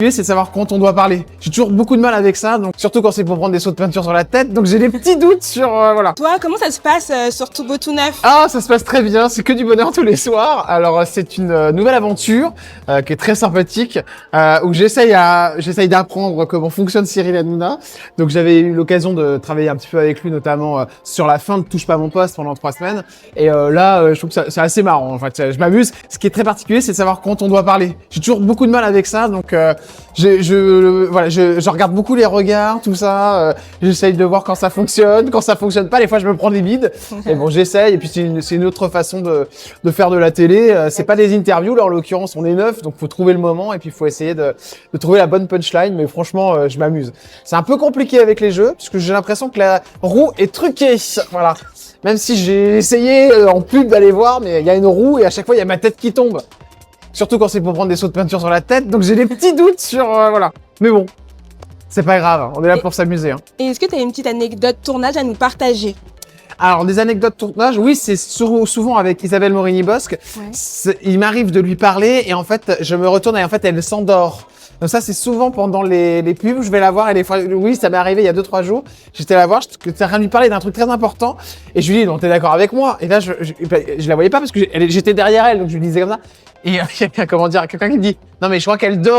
C'est de savoir quand on doit parler. J'ai toujours beaucoup de mal avec ça, donc surtout quand c'est pour prendre des sauts de peinture sur la tête, donc j'ai des petits doutes sur voilà. Toi, comment ça se passe sur Tout Beau Tout Neuf? Ah, ça se passe très bien, c'est que du bonheur tous les soirs. Alors c'est une nouvelle aventure qui est très sympathique, où j'essaye d'apprendre comment fonctionne Cyril Hanouna. Donc j'avais eu l'occasion de travailler un petit peu avec lui, notamment sur la fin de Touche pas mon poste pendant 3 semaines. Et là, je trouve que c'est assez marrant. En fait, je m'amuse. Ce qui est très particulier, c'est de savoir quand on doit parler. J'ai toujours beaucoup de mal avec ça, donc je regarde beaucoup les regards, tout ça. J'essaye de voir quand ça fonctionne. Quand ça fonctionne pas, des fois je me prends des bides. Et bon, j'essaye. Et puis c'est une autre façon de faire de la télé. C'est pas des interviews, là en l'occurrence, on est 9, donc faut trouver le moment et puis il faut essayer de trouver la bonne punchline. Mais franchement, je m'amuse. C'est un peu compliqué avec les jeux, puisque j'ai l'impression que la roue est truquée. Voilà. Même si j'ai essayé en pub d'aller voir, mais il y a une roue et à chaque fois il y a ma tête qui tombe. Surtout quand c'est pour prendre des sauts de peinture sur la tête, donc j'ai des petits doutes sur voilà. Mais bon, c'est pas grave, on est là pour s'amuser. Et est-ce que tu as une petite anecdote tournage à nous partager? Alors, des anecdotes tournage, oui, c'est souvent avec Isabelle Morini-Bosque. Ouais. Il m'arrive de lui parler et en fait, je me retourne et en fait, elle s'endort. Donc ça, c'est souvent pendant les pubs, je vais la voir et des fois, oui, ça m'est arrivé il y a 2-3 jours. J'étais la voir, je t'ai rien lui parler d'un truc très important et je lui dis, donc t'es d'accord avec moi? Et là, je la voyais pas parce que j'étais derrière elle, donc je lui disais comme ça. Et il y a comment dire, quelqu'un qui me dit, non mais je crois qu'elle dort.